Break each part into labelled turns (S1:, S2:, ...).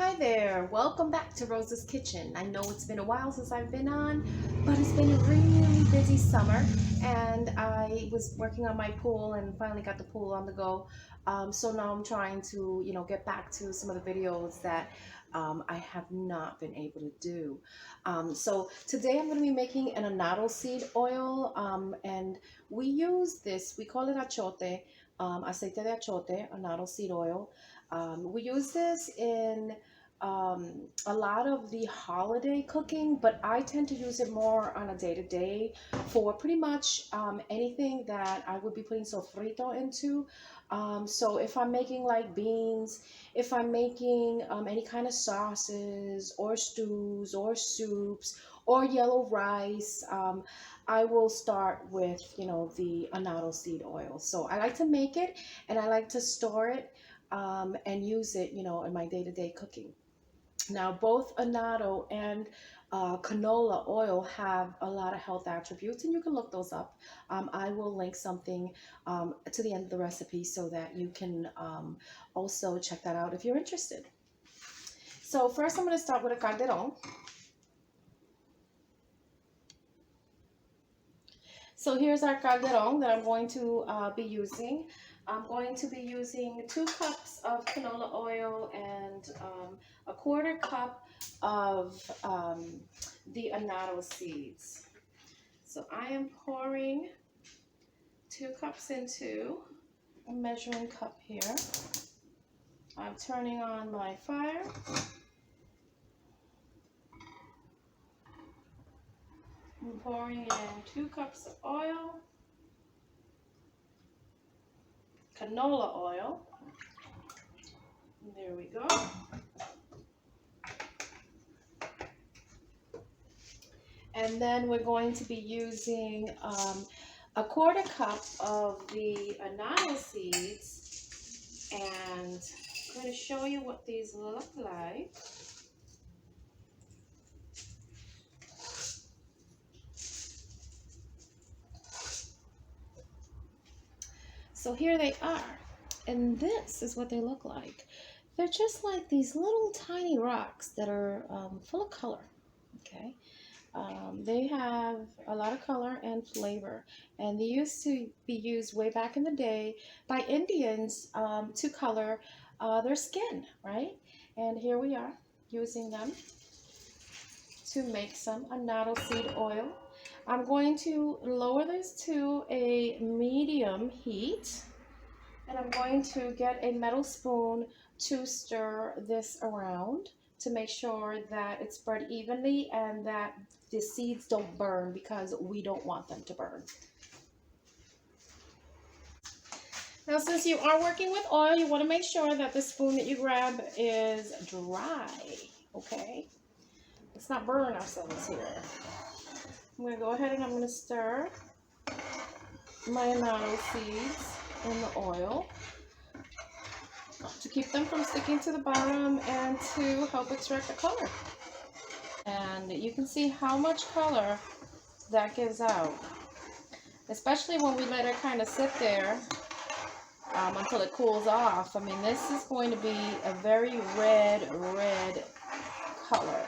S1: Hi there, welcome back to Rosa's Kitchen. I know it's been a while since I've been on, but it's been a really busy summer and I was working on my pool and finally got the pool on the go. So now I'm trying to, get back to some of the videos that I have not been able to do. So today I'm going to be making an Annatto Seed Oil and we use this, we call it Achiote, Aceite de Achiote, Annatto Seed Oil. We use this in a lot of the holiday cooking, but I tend to use it more on a day-to-day for pretty much anything that I would be putting sofrito into. So if I'm making like beans, if I'm making any kind of sauces or stews or soups or yellow rice, I will start with, the annatto seed oil. So I like to make it and I like to store it and use it, in my day-to-day cooking. Now, both annatto and canola oil have a lot of health attributes, and you can look those up. I will link something to the end of the recipe so that you can also check that out if you're interested. So first I'm going to start with a calderon. So here's our calderon that I'm going to be using. I'm going to be using 2 cups of canola oil and a 1/4 cup of the annatto seeds. So I am pouring 2 cups into a measuring cup here. I'm turning on my fire. I'm pouring in 2 cups of oil, canola oil. There we go. And then we're going to be using a 1/4 cup of the annatto seeds, and I'm going to show you what these look like. So here they are, and this is what they look like. They're just like these little tiny rocks that are full of color, okay? They have a lot of color and flavor, and they used to be used way back in the day by Indians to color their skin, right? And here we are using them to make some annatto seed oil. I'm going to lower this to a medium heat, and I'm going to get a metal spoon to stir this around to make sure that it's spread evenly and that the seeds don't burn, because we don't want them to burn. Now, since you are working with oil, you want to make sure that the spoon that you grab is dry, okay? Let's not burn ourselves here. I'm going to go ahead and I'm going to stir my annatto seeds in the oil to keep them from sticking to the bottom and to help extract the color. And you can see how much color that gives out, especially when we let it kind of sit there until it cools off. I mean, this is going to be a very red color,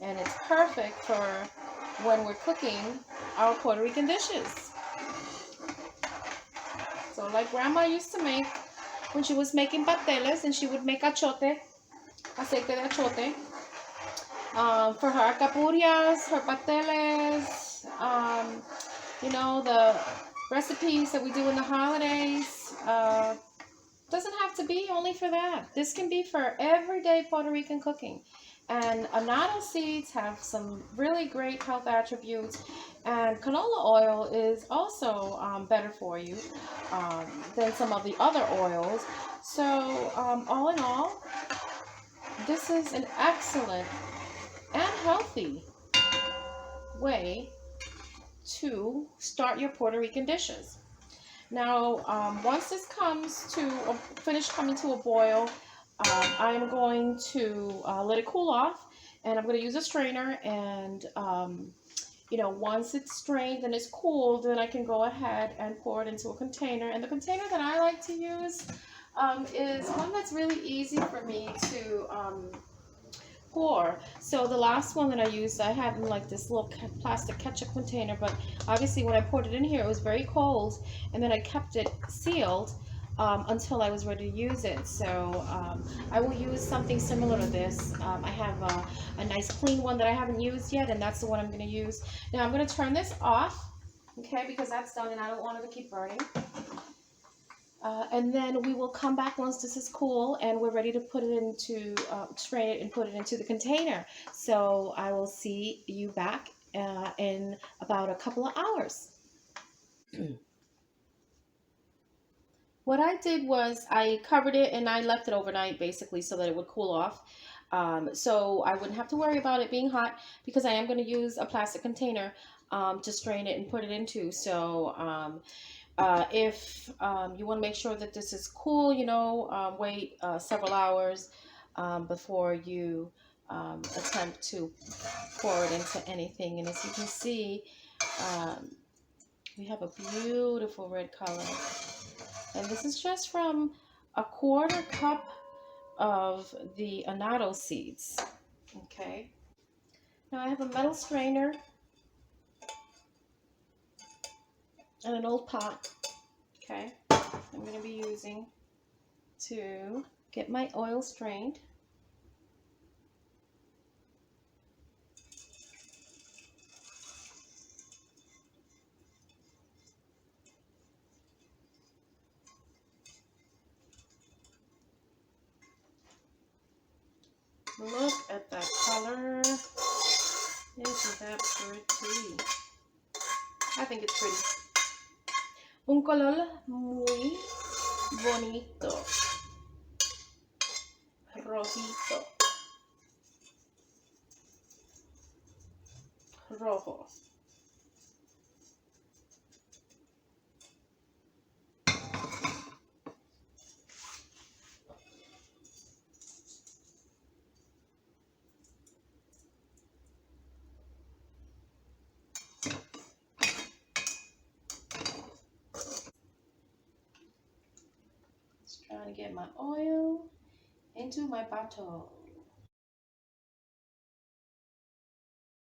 S1: and it's perfect for when we're cooking our Puerto Rican dishes. So like Grandma used to make when she was making pasteles, and she would make achiote, aceite de achiote, for her alcapurrias, her pasteles, the recipes that we do in the holidays. Doesn't have to be only for that. This can be for everyday Puerto Rican cooking. And annatto seeds have some really great health attributes, and canola oil is also better for you than some of the other oils. So all in all, this is an excellent and healthy way to start your Puerto Rican dishes. Now, once this comes to finish coming to a boil, I'm going to let it cool off, and I'm going to use a strainer, and once it's strained and it's cooled, then I can go ahead and pour it into a container. And the container that I like to use is one that's really easy for me to pour. So the last one that I used, I had in like this little plastic ketchup container, but obviously when I poured it in here, it was very cold, and then I kept it sealed until I was ready to use it. So I will use something similar to this. I have a nice clean one that I haven't used yet, and that's the one I'm going to use. Now I'm going to turn this off, okay, because that's done and I don't want it to keep burning. And then we will come back once this is cool and we're ready to put it into, strain it and put it into the container. So I will see you back in about a couple of hours. What I did was I covered it and I left it overnight basically so that it would cool off. So I wouldn't have to worry about it being hot because I am going to use a plastic container to strain it and put it into. So if you want to make sure that this is cool, you know, wait several hours before you attempt to pour it into anything. And as you can see, um, we have a beautiful red color. And this is just from a quarter cup of the annatto seeds. Okay. Now I have a metal strainer and an old pot. Okay. I'm going to be using to get my oil strained. Look at that color. Isn't that pretty? I think it's pretty. Un color muy bonito. Rojito. Rojo. Just trying to get my oil into my bottle.